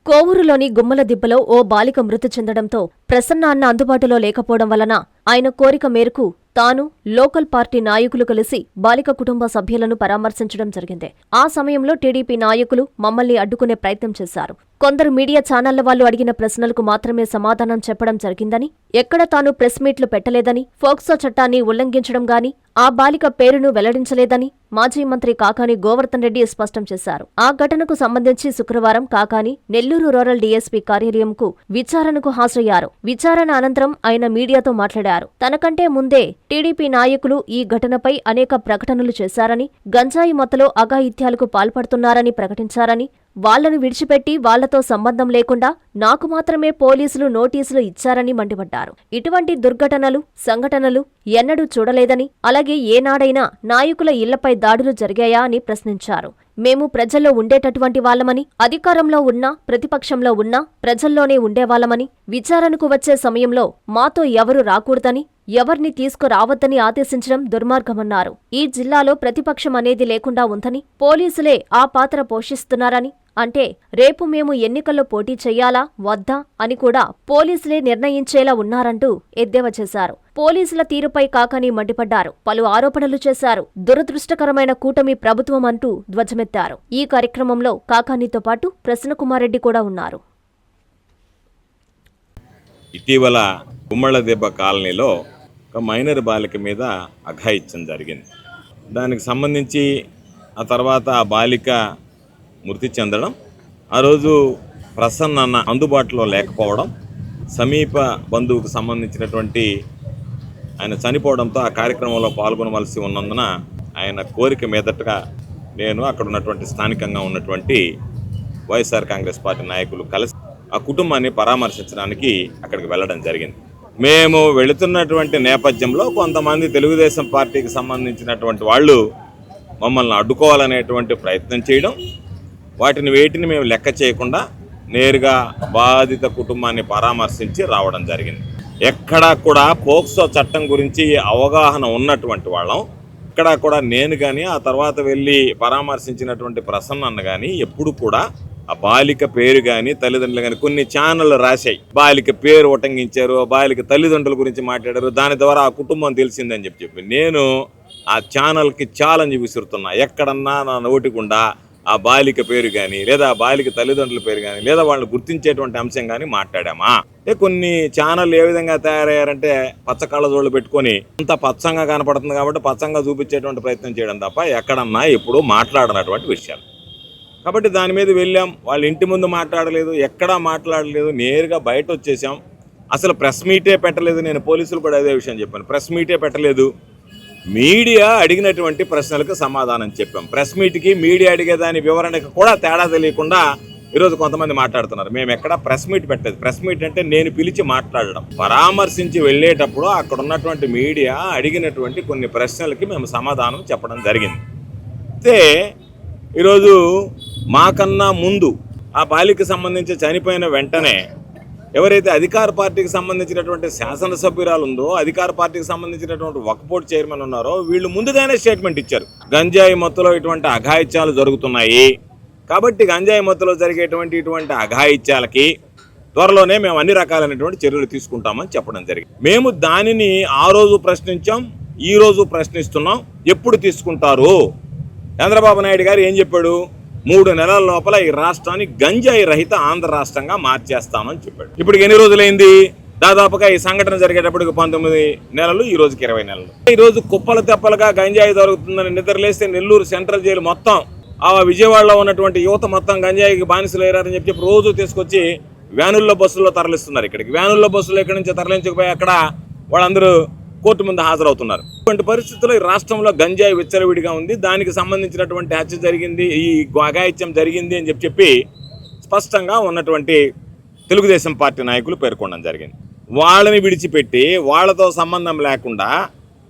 కోవూరులోని గుమ్మల దిబ్బలో ఓ బాలిక మృతి చెందడంతో ప్రసన్న అన్న అందుబాటులో లేకపోవడం వలన ఆయన కోరిక మేరకు తాను లోకల్ పార్టీ నాయకులు కలిసి బాలిక కుటుంబ సభ్యులను పరామర్శించడం జరిగింది. ఆ సమయంలో టీడీపీ నాయకులు మమ్మల్ని అడ్డుకునే ప్రయత్నం చేశారు. కొందరు మీడియా ఛానళ్ల వాళ్లు అడిగిన ప్రశ్నలకు మాత్రమే సమాధానం చెప్పడం జరిగిందని, ఎక్కడ తాను ప్రెస్ మీట్లు పెట్టలేదని, ఫోక్సో చట్టాన్ని ఉల్లంఘించడం గాని, ఆ బాలిక పేరును వెల్లడించలేదని మాజీ మంత్రి కాకాని గోవర్ధన్ రెడ్డి స్పష్టం చేశారు. ఆ ఘటనకు సంబంధించి శుక్రవారం కాకాని నెల్లూరు రూరల్ డీఎస్పీ కార్యాలయంకు విచారణకు హాజరయ్యారు. విచారణ అనంతరం ఆయన మీడియాతో మాట్లాడారు. తనకంటే ముందే టీడీపీ నాయకులు ఈ ఘటనపై అనేక ప్రకటనలు చేశారని, గంజాయి మత్తులో అఘాయిత్యాలకు పాల్పడుతున్నారని ప్రకటించారని, వాళ్లను విడిచిపెట్టి వాళ్లతో సంబంధం లేకుండా నాకు మాత్రమే పోలీసులు నోటీసులు ఇచ్చారని మండిపడ్డారు. ఇటువంటి దుర్ఘటనలు, సంఘటనలు ఎన్నడూ చూడలేదని, అలాగే ఏనాడైనా నాయకుల ఇళ్లపై దాడులు జరిగాయా అని ప్రశ్నించారు. మేము ప్రజల్లో ఉండేటటువంటి వాళ్లమని, అధికారంలో ఉన్నా ప్రతిపక్షంలో ఉన్నా ప్రజల్లోనే ఉండేవాళ్లమని, విచారణకు వచ్చే సమయంలో మాతో ఎవరు రాకూడదని, ఎవర్ని తీసుకురావద్దని ఆదేశించడం దుర్మార్గమన్నారు. ఈ జిల్లాలో ప్రతిపక్షం అనేది లేకుండా ఉందని, పోలీసులే ఆ పాత్ర పోషిస్తున్నారని, అంటే రేపు మేము ఎన్నికల్లో పోటీ చెయ్యాలా వద్దా అని కూడా పోలీసులే నిర్ణయించేలా ఉన్నారంటూ ఎద్దేవా చేశారు. పోలీసుల తీరుపై కాకాని మండిపడ్డారు. పలు ఆరోపణలు చేశారు. దురదృష్టకరమైన కూటమి ప్రభుత్వం అంటూ ధ్వజమెత్తారు. ఈ కార్యక్రమంలో కాకానితో పాటు ప్రసన్నకుమార్ రెడ్డి కూడా ఉన్నారు. ఇటీవల గుమ్మల దెబ్బ కాలనీలో ఒక మైనర్ బాలిక మీద అఘాయిత్యం జరిగింది. దానికి సంబంధించి ఆ తర్వాత ఆ బాలిక మృతి చెందడం, ఆ రోజు ప్రసన్న అన్న అందుబాటులో లేకపోవడం, సమీప బంధువుకు సంబంధించినటువంటి ఆయన చనిపోవడంతో ఆ కార్యక్రమంలో పాల్గొనవలసి ఉన్నందున ఆయన కోరిక మీదటగా నేను అక్కడ ఉన్నటువంటి స్థానికంగా ఉన్నటువంటి వైఎస్ఆర్ కాంగ్రెస్ పార్టీ నాయకులు కలిసి ఆ కుటుంబాన్ని పరామర్శించడానికి అక్కడికి వెళ్ళడం జరిగింది. మేము వెళుతున్నటువంటి నేపథ్యంలో కొంతమంది తెలుగుదేశం పార్టీకి సంబంధించినటువంటి వాళ్ళు మమ్మల్ని అడ్డుకోవాలనేటువంటి ప్రయత్నం చేయడం, వేటిని మేము లెక్క చేయకుండా నేరుగా బాధిత కుటుంబాన్ని పరామర్శించి రావడం జరిగింది. ఎక్కడా కూడా పోక్సో చట్టం గురించి అవగాహన ఉన్నటువంటి వాళ్ళం, ఎక్కడా కూడా నేను కానీ ఆ తర్వాత వెళ్ళి పరామర్శించినటువంటి ప్రసన్న అన్న కానీ ఎప్పుడు కూడా ఆ బాలిక పేరు కానీ తల్లిదండ్రులు కానీ కొన్ని ఛానళ్ళు రాశాయి, బాలిక పేరు ఉటంకించారు, బాలిక తల్లిదండ్రుల గురించి మాట్లాడారు, దాని ద్వారా ఆ కుటుంబం తెలిసిందని చెప్పి నేను ఆ ఛానల్కి ఛాలెంజ్ విసురుతున్నా. ఎక్కడన్నా నా నోటికుండా ఆ బాలిక పేరు కానీ లేదా ఆ బాలిక తల్లిదండ్రుల పేరు కానీ లేదా వాళ్ళని గుర్తించేటువంటి అంశం కానీ మాట్లాడామా? కొన్ని ఛానళ్ళు ఏ విధంగా తయారయ్యారంటే పచ్చ కళ్ళజోళ్ళు పెట్టుకొని అంత పచ్చంగా కనపడుతుంది కాబట్టి పచ్చంగా చూపించేటువంటి ప్రయత్నం చేయడం తప్ప ఎక్కడన్నా ఎప్పుడూ మాట్లాడనటువంటి విషయాలు. కాబట్టి దాని మీద వెళ్ళాం. వాళ్ళ ఇంటి ముందు మాట్లాడలేదు, ఎక్కడా మాట్లాడలేదు, నేరుగా బయట వచ్చేసాం. అసలు ప్రెస్ మీటే పెట్టలేదు. నేను పోలీసులు కూడా అదే విషయం చెప్పాను, ప్రెస్ మీటే పెట్టలేదు. మీడియా అడిగినటువంటి ప్రశ్నలకు సమాధానం చెప్పాం. ప్రెస్ మీట్కి మీడియా అడిగేదాని వివరణకు కూడా తేడా తెలియకుండా ఈరోజు కొంతమంది మాట్లాడుతున్నారు. మేము ఎక్కడా ప్రెస్ మీట్ పెట్టలేదు. ప్రెస్ మీట్ అంటే నేను పిలిచి మాట్లాడడం. పరామర్శించి వెళ్ళేటప్పుడు అక్కడ ఉన్నటువంటి మీడియా అడిగినటువంటి కొన్ని ప్రశ్నలకి మేము సమాధానం చెప్పడం జరిగింది. అయితే ఈరోజు మాకన్నా ముందు ఆ బాలికకు సంబంధించి చనిపోయిన వెంటనే ఎవరైతే అధికార పార్టీకి సంబంధించినటువంటి శాసనసభ్యురాలు ఉందో, అధికార పార్టీకి సంబంధించినటువంటి వక్ఫ్ బోర్డు చైర్మన్ ఉన్నారో, వీళ్ళు ముందుగానే స్టేట్మెంట్ ఇచ్చారు. గంజాయి మత్తులో ఇటువంటి అఘాయిత్యాలు జరుగుతున్నాయి కాబట్టి గంజాయి మత్తులో జరిగేటువంటి ఇటువంటి అఘాయిత్యాలకి త్వరలోనే మేము అన్ని రకాలైనటువంటి చర్యలు తీసుకుంటామని చెప్పడం జరిగింది. మేము దానిని ఆ రోజు ప్రశ్నించాం, ఈ రోజు ప్రశ్నిస్తున్నాం. ఎప్పుడు తీసుకుంటారు? చంద్రబాబు నాయుడు గారు ఏం చెప్పాడు? 3 నెలల లోపల ఈ రాష్ట్రాన్ని గంజాయి రహిత ఆంధ్ర రాష్ట్రంగా మార్చేస్తామని చెప్పాడు. ఇప్పుడు ఎన్ని రోజులైంది? దాదాపుగా ఈ సంఘటన జరిగేటప్పటికి 19 నెలలు, ఈ రోజుకి 20 నెలలు. ఈ రోజు కుప్పల తెప్పలుగా గంజాయి దొరుకుతుందని నిద్రలేస్తే నెల్లూరు సెంట్రల్ జైలు మొత్తం, ఆ విజయవాడలో ఉన్నటువంటి యువత మొత్తం గంజాయికి బానిసలు అయ్యారని చెప్పి రోజు తీసుకొచ్చి వ్యానుల్లో బస్సుల్లో తరలిస్తున్నారు. ఇక్కడికి వ్యానుల్లో బస్సులు ఇక్కడి నుంచి తరలించకపోయి అక్కడ వాళ్ళందరూ కోర్టు ముందు హాజరవుతున్నారు. ఇటువంటి పరిస్థితుల్లో ఈ రాష్ట్రంలో గంజాయి విచ్చలవిడిగా ఉంది. దానికి సంబంధించినటువంటి హత్య జరిగింది, ఈ అఘాయిత్యం జరిగింది అని చెప్పి స్పష్టంగా ఉన్నటువంటి తెలుగుదేశం పార్టీ నాయకులు పేర్కొనడం జరిగింది. వాళ్ళని విడిచిపెట్టి వాళ్ళతో సంబంధం లేకుండా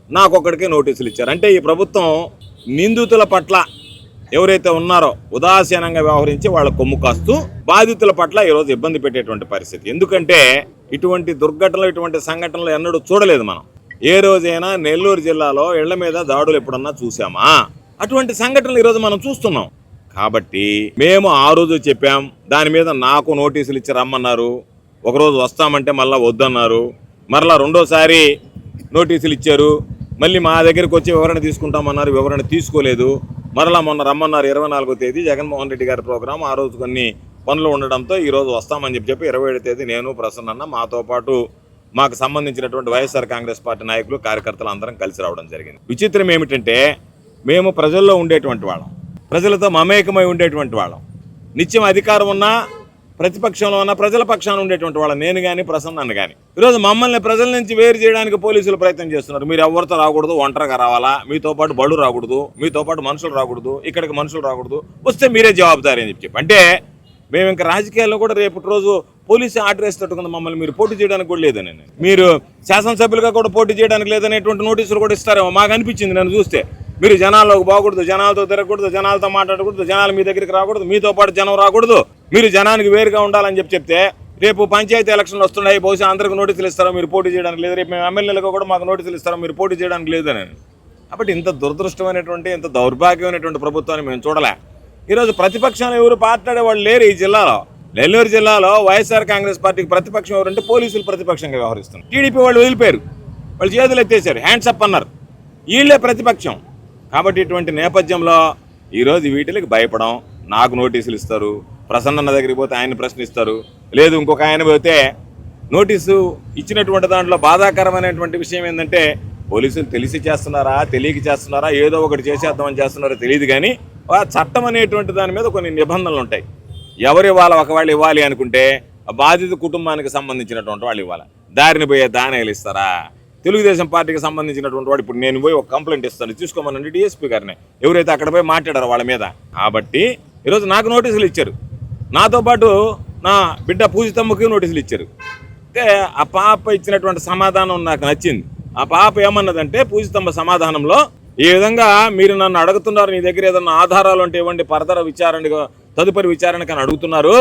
నాకొక్కడికే నోటీసులు ఇచ్చారు. అంటే ఈ ప్రభుత్వం నిందితుల పట్ల ఎవరైతే ఉన్నారో ఉదాసీనంగా వ్యవహరించి వాళ్ళ కొమ్ము కాస్తూ బాధితుల పట్ల ఈరోజు ఇబ్బంది పెట్టేటువంటి పరిస్థితి. ఎందుకంటే ఇటువంటి దుర్ఘటనలు, ఇటువంటి సంఘటనలు ఎన్నడూ చూడలేదు మనం. ఏ రోజైనా నెల్లూరు జిల్లాలో ఇళ్ల మీద దాడులు ఎప్పుడన్నా చూసామా? అటువంటి సంఘటనలు ఈరోజు మనం చూస్తున్నాం. కాబట్టి మేము ఆ రోజు చెప్పాం, దాని మీద నాకు నోటీసులు ఇచ్చి రమ్మన్నారు. ఒకరోజు వస్తామంటే మళ్ళీ వద్దన్నారు. మరలా రెండోసారి నోటీసులు ఇచ్చారు. మళ్ళీ మా దగ్గరికి వచ్చి వివరణ తీసుకుంటామన్నారు, వివరణ తీసుకోలేదు. మరలా మొన్న రమ్మన్నారు 24వ తేదీ జగన్మోహన్ రెడ్డి గారి ప్రోగ్రాం. ఆ రోజు కొన్ని పనులు ఉండడంతో ఈరోజు వస్తామని చెప్పి 27వ తేదీ నేను ప్రసన్న మాతో పాటు మాకు సంబంధించినటువంటి వైఎస్ఆర్ కాంగ్రెస్ పార్టీ నాయకులు కార్యకర్తలు అందరం కలిసి రావడం జరిగింది. విచిత్రం ఏమిటంటే మేము ప్రజల్లో ఉండేటువంటి వాళ్ళం, ప్రజలతో మమేకమై ఉండేటువంటి వాళ్ళం. నిత్యం అధికారం ఉన్నా ప్రతిపక్షంలో ఉన్న ప్రజల పక్షాన ఉండేటువంటి వాళ్ళం, నేను కానీ ప్రసన్న కానీ. ఈరోజు మమ్మల్ని ప్రజల నుంచి వేరు చేయడానికి పోలీసులు ప్రయత్నం చేస్తున్నారు. మీరు ఎవరితో రాకూడదు, ఒంటరిగా రావాలా, మీతో పాటు బళ్ళు రాకూడదు, మీతో పాటు మనుషులు రాకూడదు, ఇక్కడికి మనుషులు రాకూడదు, వస్తే మీరే జవాబుదారీ అని చెప్పి. అంటే మేము ఇంకా రాజకీయాల్లో కూడా రేపటి రోజు పోలీసు ఆర్డర్ వేసి తట్టుకుంది మమ్మల్ని మీరు పోటీ చేయడానికి కూడా లేదని, మీరు శాసనసభ్యులుగా కూడా పోటీ చేయడానికి లేదనేటువంటి నోటీసులు కూడా ఇస్తారేమో మాకు అనిపించింది. నేను చూస్తే మీరు జనాల్లోకి పోకూడదు, జనాలతో తిరగకూడదు, జనాలతో మాట్లాడకూడదు, జనాలు మీ దగ్గరికి రాకూడదు, మీతో పాటు జనం రాకూడదు, మీరు జనానికి వేరుగా ఉండాలని చెప్తే రేపు పంచాయతీ ఎలక్షన్లు వస్తున్నాయి, బహుశా అందరికి నోటీసులు ఇస్తారో మీరు పోటీ చేయడానికి లేదు, రేపు మేము ఎమ్మెల్యేలకు కూడా మాకు నోటీసులు ఇస్తారో మీరు పోటీ చేయడానికి లేదని. కాబట్టి ఇంత దురదృష్టమైనటువంటి ఇంత దౌర్భాగ్యమైనటువంటి ప్రభుత్వాన్ని మేము చూడలే. ఈరోజు ప్రతిపక్షంలో ఎవరు మాట్లాడే వాళ్ళు లేరు ఈ జిల్లాలో. నెల్లూరు జిల్లాలో వైఎస్ఆర్ కాంగ్రెస్ పార్టీకి ప్రతిపక్షం ఎవరంటే పోలీసులు ప్రతిపక్షంగా వ్యవహరిస్తున్నారు. టీడీపీ వాళ్ళు వదిలిపోయారు, వాళ్ళు చేతులు ఎత్తేసారు, హ్యాండ్స్ అప్ అన్నారు, వీళ్ళే ప్రతిపక్షం. కాబట్టి ఇటువంటి నేపథ్యంలో ఈరోజు వీటికి భయపడం, నాకు నోటీసులు ఇస్తారు, ప్రసన్న దగ్గరికి పోతే ఆయన ప్రశ్నిస్తారు, లేదు ఇంకొక ఆయన పోతే నోటీసు ఇచ్చినటువంటి దాంట్లో బాధాకరమైనటువంటి విషయం ఏంటంటే పోలీసులు తెలిసి చేస్తున్నారా తెలియక చేస్తున్నారా ఏదో ఒకటి చేసేద్దామని చేస్తున్నారో తెలియదు, కానీ ఆ చట్టం అనేటువంటి దాని మీద కొన్ని నిబంధనలు ఉంటాయి. ఎవరు ఇవ్వాలి, ఒకవేళ ఇవ్వాలి అనుకుంటే బాధిత కుటుంబానికి సంబంధించినటువంటి వాళ్ళు ఇవ్వాలి. దారిని పోయే దానాలు ఇస్తారా? తెలుగుదేశం పార్టీకి సంబంధించినటువంటి వాడు ఇప్పుడు నేను పోయి ఒక కంప్లైంట్ ఇస్తాను, తీసుకోమనండి డిఎస్పీ గారిని, ఎవరైతే అక్కడ పోయి మాట్లాడారో వాళ్ళ మీద. కాబట్టి ఈరోజు నాకు నోటీసులు ఇచ్చారు, నాతో పాటు నా బిడ్డ పూజితమ్మకి నోటీసులు ఇచ్చారు. అంటే ఆ పాప ఇచ్చినటువంటి సమాధానం నాకు నచ్చింది. ఆ పాప ఏమన్నదంటే పూజితమ్మ సమాధానంలో, ఈ విధంగా మీరు నన్ను అడుగుతున్నారు, నీ దగ్గర ఏదన్నా ఆధారాలు ఉంటే ఇవ్వండి, తదుపరి విచారణకు అని అడుగుతున్నారు.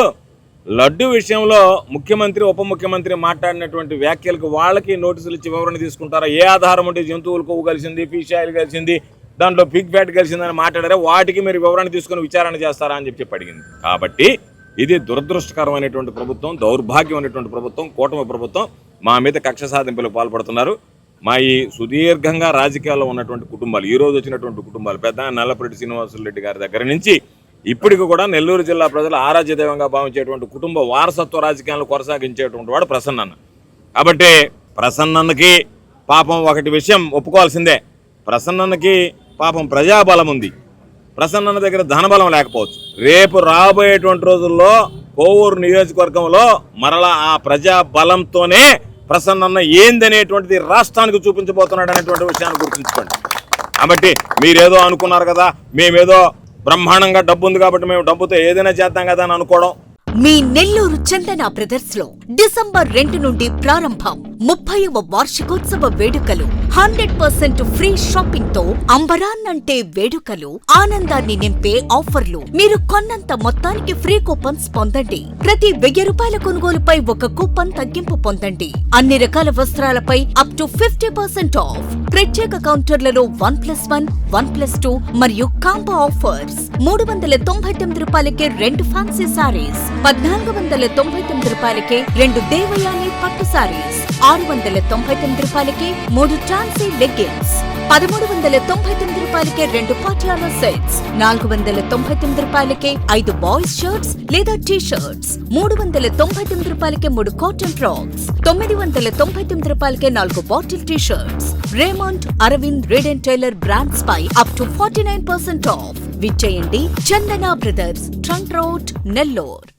లడ్డు విషయంలో ముఖ్యమంత్రి ఉప ముఖ్యమంత్రి మాట్లాడినటువంటి వ్యాఖ్యలకు వాళ్ళకి నోటీసులు ఇచ్చి వివరణ తీసుకుంటారా? ఏ ఆధారం ఉంటే జంతువులు కొవ్వు కలిసింది, ఫిష్ ఆయిల్ కలిసింది, దాంట్లో పిగ్ ఫ్యాట్ కలిసిందని మాట్లాడారా, వాటికి మీరు వివరణ తీసుకుని విచారణ చేస్తారా అని చెప్పి అడిగింది. కాబట్టి ఇది దురదృష్టకరమైనటువంటి ప్రభుత్వం, దౌర్భాగ్యమైనటువంటి ప్రభుత్వం, కూటమి ప్రభుత్వం. మా మీద కక్ష సాధింపులకు పాల్పడుతున్నారు. మా ఈ సుదీర్ఘంగా రాజకీయాల్లో ఉన్నటువంటి కుటుంబాలు, ఈ రోజు వచ్చినటువంటి కుటుంబాలు, పెద్ద నల్లపరెడ్డి శ్రీనివాసులు గారి దగ్గర నుంచి ఇప్పటికి కూడా నెల్లూరు జిల్లా ప్రజలు ఆరాధ్య దైవంగా భావించేటువంటి కుటుంబ వారసత్వ రాజకీయాలను కొనసాగించేటువంటి వాడు ప్రసన్న. కాబట్టి ప్రసన్నకి పాపం ఒకటి విషయం ఒప్పుకోవాల్సిందే, ప్రసన్నకి పాపం ప్రజాబలం ఉంది, ప్రసన్న దగ్గర ధనబలం లేకపోవచ్చు. రేపు రాబోయేటువంటి రోజుల్లో కోవూరు నియోజకవర్గంలో మరలా ఆ ప్రజాబలంతోనే ప్రసన్న ఏందనేటువంటిది రాష్ట్రానికి చూపించబోతున్నాడు అనేటువంటి విషయాన్ని గుర్తుంచుకోండి. కాబట్టి మీరేదో అనుకున్నారు కదా, మేమేదో బ్రహ్మాండంగా డబ్బు ఉంది కాబట్టి మేము డబ్బుతో ఏదైనా చేద్దాం కదా అని అనుకోవడం. మీ నెల్లూరు చందన బ్రదర్స్ లో డిసెంబర్ 2 నుండి ప్రారంభం 30వ వార్షికోత్సవ వేడుకలు. 100% ఫ్రీ షాపింగ్ తో అంబరాన్నంటే వేడుకలు, ఆనందాన్ని నింపే ఆఫర్లు. మీరు కొన్నంత మొత్తానికి ఫ్రీ కూపన్స్ పొందండి. ప్రతి 1000 రూపాయల కొనుగోలుపై ఒక కూపన్ తగ్గింపు పొందండి. అన్ని రకాల వస్త్రాలపై అప్ టు 50% ఆఫ్. ప్రత్యేక కౌంటర్లలో 1+1, 1+2 మరియు కాంబో ఆఫర్స్. 399 రూపాయలకే 2 ఫ్యాన్సీ సారీస్, 1499 రూపాయలకే 2 దేవయాని పట్టు సారీస్, 699 రూపాయలకి 3 ట్రాన్సీ లెగ్గిన్స్, 1399 రూపాయలకే 2 పాటియాలా సెట్స్, 499 రూపాయలకే 5 బాయ్స్ షర్ట్స్ లేదా టీ షర్ట్స్, 399 రూపాయలకే 3 కాటన్ ఫ్రాక్స్, 999 రూపాయలకే 4 bottle T shirts. Raymond, Arvind, Reid and Taylor brands పై అప్ టు 49% ఆఫ్. విచ్చేయండి Chandana brothers, trunk road, Nellore.